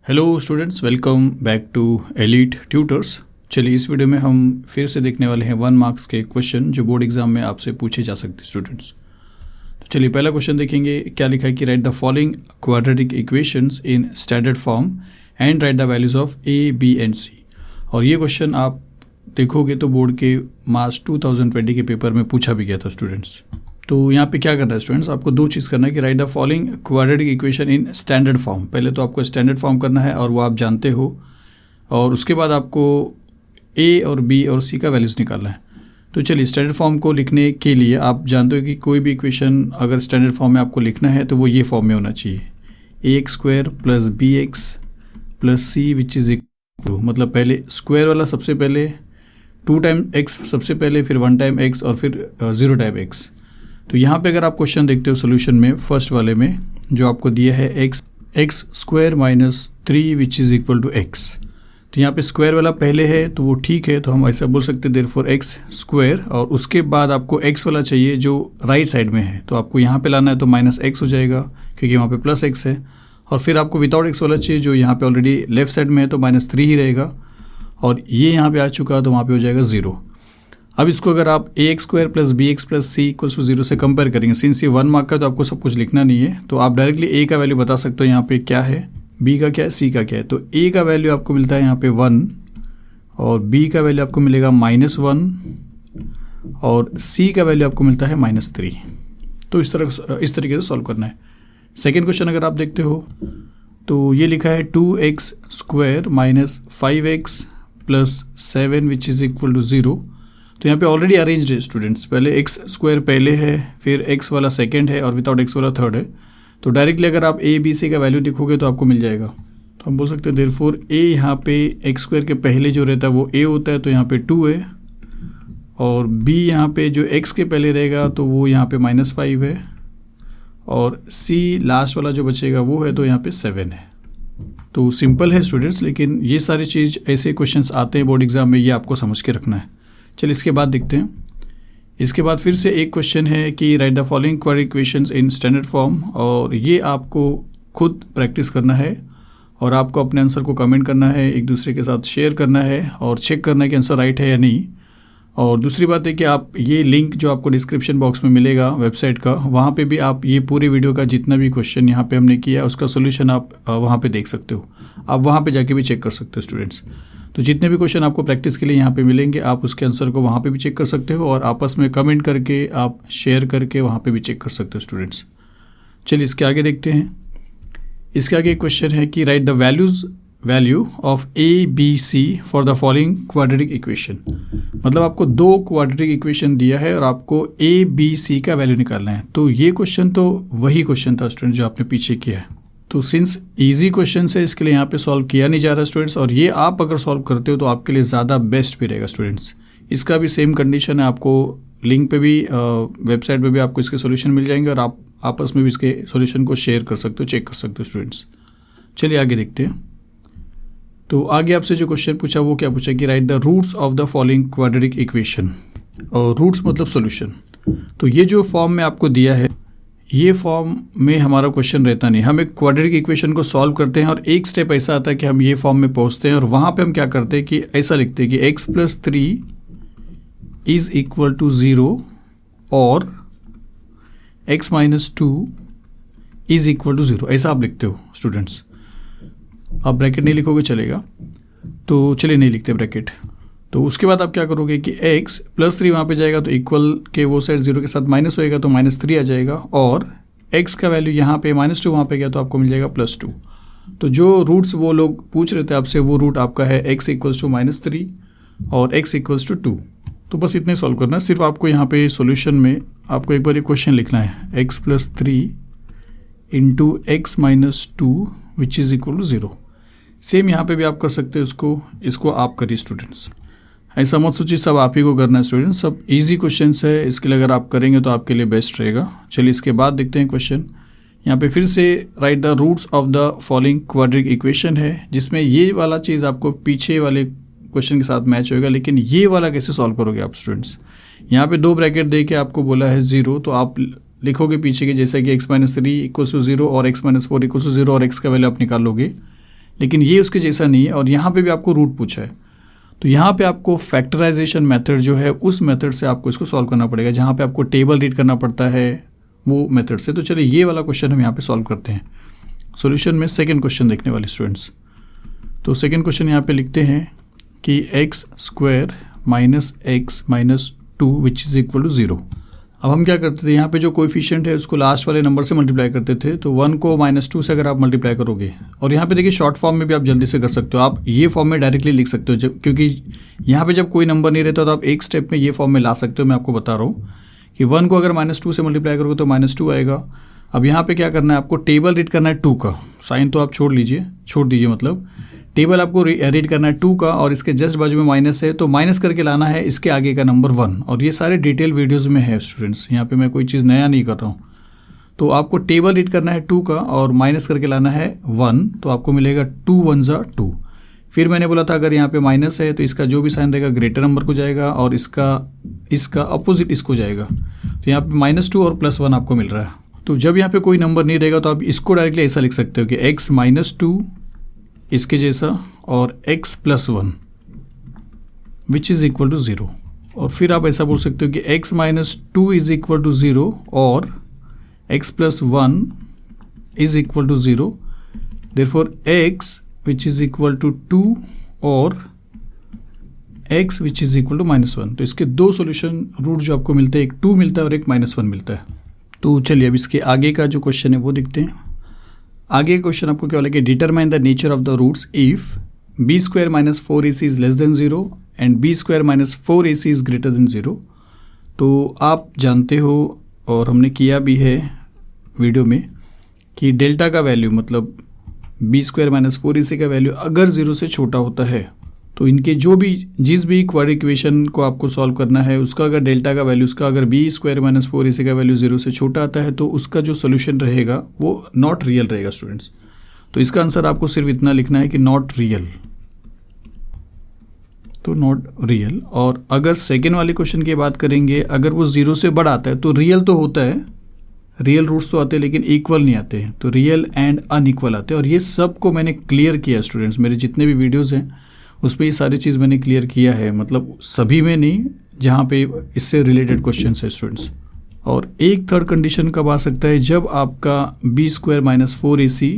Hello students, welcome back to elite tutors. चलिए इस video में हम फिर से देखने वाले हैं 1 मार्क्स के क्वेश्चन जो बोर्ड एग्जाम में आपसे पूछे जा सकते हैं स्टूडेंट्स। तो चलिए पहला क्वेश्चन देखेंगे। क्या लिखा है कि write the following quadratic equations in standard form and write the values of A, b and c. और ये क्वेश्चन आप देखोगे तो बोर्ड के मार्च 2020 के पेपर में पूछा भी गया था स्टूडेंट्स। तो यहाँ पे क्या करना है स्टूडेंट्स, आपको दो चीज़ करना है कि write the following quadratic equation in standard form. पहले तो आपको स्टैंडर्ड फॉर्म करना है और वो आप जानते हो, और उसके बाद आपको ए और बी और सी का वैल्यूज़ निकालना है। तो चलिए स्टैंडर्ड फॉर्म को लिखने के लिए आप जानते हो कि कोई भी इक्वेशन अगर स्टैंडर्ड फॉर्म में आपको लिखना है तो वो ये फॉर्म में होना चाहिए, a x square plus b x plus c which is equal to, मतलब पहले स्क्वायर वाला सबसे पहले 2 टाइम एक्स सबसे पहले, फिर 1 टाइम एक्स और फिर 0 टाइम एक्स। तो यहाँ पे अगर आप क्वेश्चन देखते हो सोल्यूशन में फर्स्ट वाले में जो आपको दिया है X square minus 3 which is equal to X. तो यहाँ पे स्क्वायर वाला पहले है तो वो ठीक है, तो हम ऐसा बोल सकते हैं देयरफॉर एक्स स्क्वायर, और उसके बाद आपको एक्स वाला चाहिए जो राइट साइड में है, तो आपको यहाँ पे लाना है तो माइनस एक्स हो जाएगा क्योंकि वहाँ पे प्लस एक्स है। और फिर आपको विदाउट एक्स वाला चाहिए जो यहाँ पे ऑलरेडी लेफ्ट साइड में है, तो -3 ही रहेगा, और ये यहाँ पे आ चुका तो वहाँ पे हो जाएगा 0। अब इसको अगर आप a x square plus b x plus c equals to 0 से कंपेयर करेंगे, सिंस ये 1 मार्क का तो आपको सब कुछ लिखना नहीं है, तो आप डायरेक्टली ए का वैल्यू बता सकते हो यहाँ पे क्या है, बी का क्या है, सी का क्या है। तो ए का वैल्यू आपको मिलता है यहाँ पे 1, और बी का वैल्यू आपको मिलेगा -1, और सी का वैल्यू आपको मिलता है -3। तो इस तरीके से सॉल्व करना है। सेकेंड क्वेश्चन अगर आप देखते हो तो ये लिखा है 2x square minus 5x plus 7 which is equal to 0। तो यहाँ पे ऑलरेडी अरेंज्ड है स्टूडेंट्स, पहले एक्स स्क्वायर पहले है, फिर एक्स वाला सेकंड है और विदाउट एक्स वाला थर्ड है। तो डायरेक्टली अगर आप ए बी सी का वैल्यू लिखोगे तो आपको मिल जाएगा। तो हम बोल सकते हैं देयरफॉर ए यहाँ पे एक्स स्क्वायर के पहले जो रहता है वो ए होता है, तो यहाँ पे 2 है, और बी यहाँ पे जो एक्स के पहले रहेगा तो वो यहाँ पे -5 है, और सी लास्ट वाला जो बचेगा वो है तो यहाँ पे 7 है। तो सिंपल है स्टूडेंट्स, लेकिन ये सारी चीज़ ऐसे क्वेश्चंस आते हैं बोर्ड एग्जाम में, ये आपको समझ के रखना है। चलिए इसके बाद देखते हैं। इसके बाद फिर से एक क्वेश्चन है कि write the following quadratic equations in standard form, और ये आपको खुद प्रैक्टिस करना है और आपको अपने आंसर को कमेंट करना है, एक दूसरे के साथ शेयर करना है और चेक करना है कि आंसर राइट है या नहीं। और दूसरी बात है कि आप ये लिंक जो आपको डिस्क्रिप्शन बॉक्स में मिलेगा वेबसाइट का, वहाँ पे भी आप ये पूरे वीडियो का जितना भी क्वेश्चन यहाँ पे हमने किया उसका सोल्यूशन आप वहाँ पे देख सकते हो, आप वहाँ पे जाके भी चेक कर सकते हो स्टूडेंट्स। तो जितने भी क्वेश्चन आपको प्रैक्टिस के लिए यहाँ पे मिलेंगे आप उसके आंसर को वहाँ पे भी चेक कर सकते हो, और आपस में कमेंट करके आप शेयर करके वहाँ पे भी चेक कर सकते हो स्टूडेंट्स। चलिए इसके आगे देखते हैं। इसके आगे एक क्वेश्चन है कि write the value of A B C for the following quadratic equation. मतलब आपको 2 क्वाड्रेटिक इक्वेशन दिया है और आपको ए बी सी का वैल्यू निकालना है। तो ये क्वेश्चन तो वही क्वेश्चन था स्टूडेंट जो आपने पीछे किया है। तो सिंस इजी क्वेश्चन है इसके लिए यहाँ पे सॉल्व किया नहीं जा रहा स्टूडेंट्स, और ये आप अगर सॉल्व करते हो तो आपके लिए ज़्यादा बेस्ट भी रहेगा स्टूडेंट्स। इसका भी सेम कंडीशन है, आपको लिंक पे भी वेबसाइट पे भी आपको इसके सॉल्यूशन मिल जाएंगे, और आप आपस में भी इसके सॉल्यूशन को शेयर कर सकते हो, चेक कर सकते हो स्टूडेंट्स। चलिए आगे देखते हैं। तो आगे आपसे जो क्वेश्चन पूछा वो क्या पूछा कि write the roots of the following quadratic equation, और रूट्स मतलब सॉल्यूशन। तो ये जो फॉर्म में आपको दिया है ये फॉर्म में हमारा क्वेश्चन रहता नहीं, हम एक क्वाड्रेटिक इक्वेशन को सॉल्व करते हैं और एक स्टेप ऐसा आता है कि हम ये फॉर्म में पहुंचते हैं, और वहाँ पे हम क्या करते हैं कि ऐसा लिखते हैं कि x + 3 इज इक्वल टू 0 और x - 2 इज इक्वल टू 0, ऐसा आप लिखते हो स्टूडेंट्स। आप ब्रैकेट नहीं लिखोगे चलेगा, तो चलिए नहीं लिखते ब्रैकेट। तो उसके बाद आप क्या करोगे कि x + 3 वहाँ पे जाएगा तो इक्वल के वो साइड 0 के साथ माइनस होएगा तो -3 आ जाएगा, और x का वैल्यू यहाँ पे -2 वहाँ पे गया तो आपको मिल जाएगा +2। तो जो रूट्स वो लोग पूछ रहे थे आपसे वो रूट आपका है x = -3 और x = 2। तो बस इतने सॉल्व करना है। सिर्फ आपको यहाँ पे सॉल्यूशन में आपको एक बार ये क्वेश्चन लिखना है, x + 3 × x - 2 which is equal to 0। Same यहाँ पे भी आप कर सकते हो, इसको आप करिए स्टूडेंट्स। ऐसा मत सोचिए सब आप ही को करना है स्टूडेंट्स, सब इजी क्वेश्चंस है, इसके लिए अगर आप करेंगे तो आपके लिए बेस्ट रहेगा। चलिए इसके बाद देखते हैं क्वेश्चन। यहाँ पे फिर से write the roots of the following quadratic equation है, जिसमें ये वाला चीज़ आपको पीछे वाले क्वेश्चन के साथ मैच होएगा, लेकिन ये वाला कैसे सॉल्व करोगे आप स्टूडेंट्स। यहाँ पे 2 ब्रैकेट दे के आपको बोला है 0, तो आप लिखोगे पीछे के जैसे कि x - 3 = 0 और x - 4 = 0 और x का वैल्यू आप निकाल लोगे। लेकिन ये उसके जैसा नहीं है, और यहाँ पे भी आपको रूट पूछा है। तो यहाँ पे आपको फैक्टराइजेशन मेथड जो है उस मेथड से आपको इसको सॉल्व करना पड़ेगा, जहाँ पे आपको टेबल रीड करना पड़ता है वो मेथड से। तो चलिए ये वाला क्वेश्चन हम यहाँ पे सॉल्व करते हैं। सॉल्यूशन में सेकंड क्वेश्चन देखने वाले स्टूडेंट्स। तो सेकंड क्वेश्चन यहाँ पे लिखते हैं कि X square minus X minus 2 which is equal to 0। अब हम क्या करते थे, यहाँ पे जो कोएफिशिएंट है उसको लास्ट वाले नंबर से मल्टीप्लाई करते थे। तो 1 को -2 से अगर आप मल्टीप्लाई करोगे, और यहाँ पे देखिए शॉर्ट फॉर्म में भी आप जल्दी से कर सकते हो, आप ये फॉर्म में डायरेक्टली लिख सकते हो क्योंकि यहाँ पे जब कोई नंबर नहीं रहता तो आप एक स्टेप में ये फॉर्म में ला सकते हो। मैं आपको बता रहा हूँ कि 1 को अगर -2 से मल्टीप्लाई करोगे तो -2 आएगा। अब यहाँ पे क्या करना है, आपको टेबल रीड करना है 2 का। साइन तो आप छोड़ दीजिए, मतलब टेबल आपको रीड करना है 2 का, और इसके जस्ट बाजू में माइनस है तो माइनस करके लाना है इसके आगे का नंबर 1। और ये सारे डिटेल वीडियोस में है स्टूडेंट्स, यहाँ पे मैं कोई चीज़ नया नहीं कर रहा हूँ। तो आपको टेबल रीड करना है 2 का और माइनस करके लाना है 1, तो आपको मिलेगा 2 1 ज़ा 2। फिर मैंने बोला था अगर यहाँ पे माइनस है तो इसका जो भी साइन रहेगा ग्रेटर नंबर को जाएगा, और इसका अपोजिट इसको जाएगा। तो यहाँ पे -2 और +1 आपको मिल रहा है। तो जब यहाँ पे कोई नंबर नहीं रहेगा तो आप इसको डायरेक्टली ऐसा लिख सकते हो कि x -2 इसके जैसा और x +1 which is equal to 0। और फिर आप ऐसा बोल सकते हो कि x -2 इज इक्वल टू 0 और x +1 is equal to 0। Therefore x which is equal to 2 और x which is equal to -1। तो इसके दो सॉल्यूशन रूट जो आपको मिलते हैं, एक 2 मिलता है और एक -1 मिलता है। तो चलिए अब इसके आगे का जो क्वेश्चन है वो देखते हैं। आगे का क्वेश्चन आपको क्या बोला कि determine the nature of the roots if b² - 4ac is less than 0 and b² - 4ac is greater than 0। तो आप जानते हो और हमने किया भी है वीडियो में कि डेल्टा का वैल्यू मतलब b² - 4ac का वैल्यू अगर 0 से छोटा होता है तो इनके जिस भी क्वाड्रेटिक इक्वेशन को आपको सॉल्व करना है उसका अगर डेल्टा का वैल्यू उसका अगर b² - 4ac का वैल्यू 0 से छोटा आता है तो उसका जो सोल्यूशन रहेगा वो नॉट रियल रहेगा स्टूडेंट्स। तो इसका आंसर आपको सिर्फ इतना लिखना है कि नॉट रियल, तो नॉट रियल। और अगर सेकेंड वाले क्वेश्चन की बात करेंगे, अगर वो 0 से बड़ा आता है तो रियल तो होता है, रियल रूट्स तो आते हैं लेकिन इक्वल नहीं आते हैं, तो रियल एंड अनइक्वल आते हैं। और ये सब को मैंने क्लियर किया स्टूडेंट्स, मेरे जितने भी वीडियोज़ हैं उसमें ये सारी चीज़ मैंने क्लियर किया है, मतलब सभी में नहीं जहाँ पे इससे रिलेटेड क्वेश्चन है स्टूडेंट्स। और एक थर्ड कंडीशन कब आ सकता है, जब आपका b² - 4ac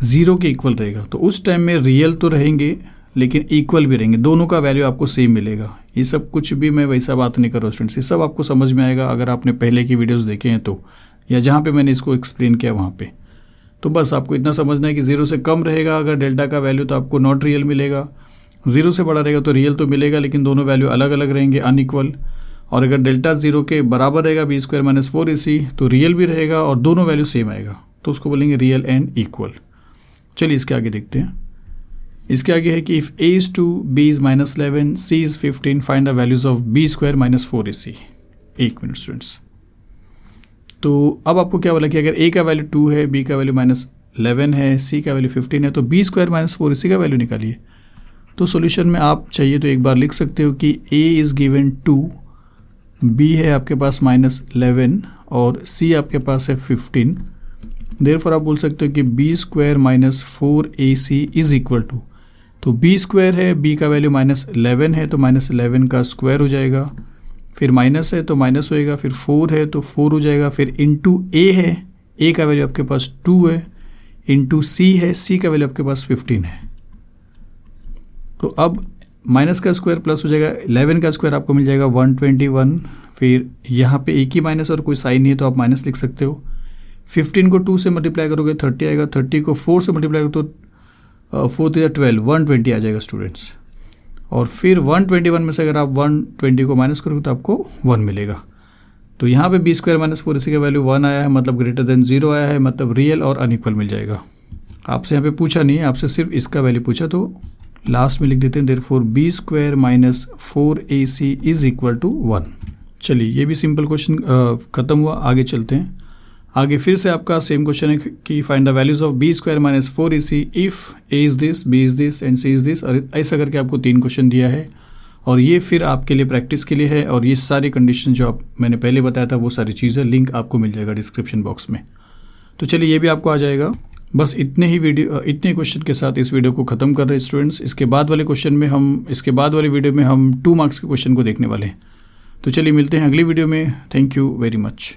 0 के इक्वल रहेगा। तो उस टाइम में रियल तो रहेंगे लेकिन इक्वल भी रहेंगे, दोनों का वैल्यू आपको सेम मिलेगा। ये सब कुछ भी मैं वैसा बात नहीं कर रहा हूँ स्टूडेंट्स, ये सब आपको समझ में आएगा अगर आपने पहले की वीडियोस देखे हैं तो, या जहाँ पे मैंने इसको एक्सप्लेन किया वहाँ पे। तो बस आपको इतना समझना है कि 0 से कम रहेगा अगर डेल्टा का वैल्यू तो आपको नॉट रियल मिलेगा, 0 से बड़ा रहेगा तो रियल तो मिलेगा लेकिन दोनों वैल्यू अलग अलग रहेंगे, अनइक्वल। और अगर डेल्टा 0 के बराबर रहेगा b² - 4ac तो रियल भी रहेगा और दोनों वैल्यू सेम आएगा, तो उसको बोलेंगे रियल एंड इक्वल। चलिए इसके आगे देखते हैं। इसके आगे है कि if a is 2, b is -11, c is 15, find the values of b² - 4ac। एक मिनट स्टूडेंट्स, तो अब आपको क्या बोला कि अगर a का वैल्यू 2 है, b का वैल्यू -11 है, c का वैल्यू 15 है, तो b² - 4ac का वैल्यू निकालिए। तो सॉल्यूशन में आप चाहिए तो एक बार लिख सकते हो कि a इज़ गिवन 2, b है आपके पास -11 और c आपके पास है 15। देयरफॉर आप बोल सकते हो कि b² - 4ac is equal to, तो b² है, b का वैल्यू -11 है तो -11 का स्क्वायर हो जाएगा, फिर माइनस है तो माइनस होएगा, फिर 4 है तो 4 हो जाएगा, फिर इंटू a है, a का वैल्यू आपके पास 2 है, इंटू c है, c का वैल्यू आपके पास 15 है। तो अब माइनस का स्क्वायर प्लस हो जाएगा, 11 का स्क्वायर आपको मिल जाएगा 121। फिर यहाँ पे एक ही माइनस और कोई साइन नहीं है तो आप माइनस लिख सकते हो। 15 को 2 से मल्टीप्लाई करोगे 30 आएगा, 30 को 4 से मल्टीप्लाई करो तो 4 to 12 120 आ जाएगा स्टूडेंट्स। और फिर 121 में से अगर आप 120 को माइनस करोगे तो आपको 1 मिलेगा। तो यहाँ पे b² - 4ac का वैल्यू 1 आया है, मतलब ग्रेटर देन 0 आया है, मतलब रियल और अनइक्वल मिल जाएगा। आपसे यहाँ पे पूछा नहीं है, आपसे सिर्फ इसका वैल्यू पूछा, तो लास्ट में लिख देते हैं therefore b² - 4ac is equal to 1। चलिए ये भी सिंपल क्वेश्चन खत्म हुआ, आगे चलते हैं। आगे फिर से आपका सेम क्वेश्चन है कि find the values of b² - 4ac if a is this, b is this and c is this. और ऐसा करके आपको 3 क्वेश्चन दिया है और ये फिर आपके लिए प्रैक्टिस के लिए है। और ये सारी कंडीशन जो मैंने पहले बताया था वो सारी चीज़ें लिंक आपको मिल जाएगा डिस्क्रिप्शन बॉक्स में। तो चलिए ये भी आपको आ जाएगा। बस इतने क्वेश्चन के साथ इस वीडियो को ख़त्म कर रहे हैं स्टूडेंट्स। इसके बाद वाले वीडियो में हम 2 मार्क्स के क्वेश्चन को देखने वाले हैं। तो चलिए मिलते हैं अगली वीडियो में। Thank you very much.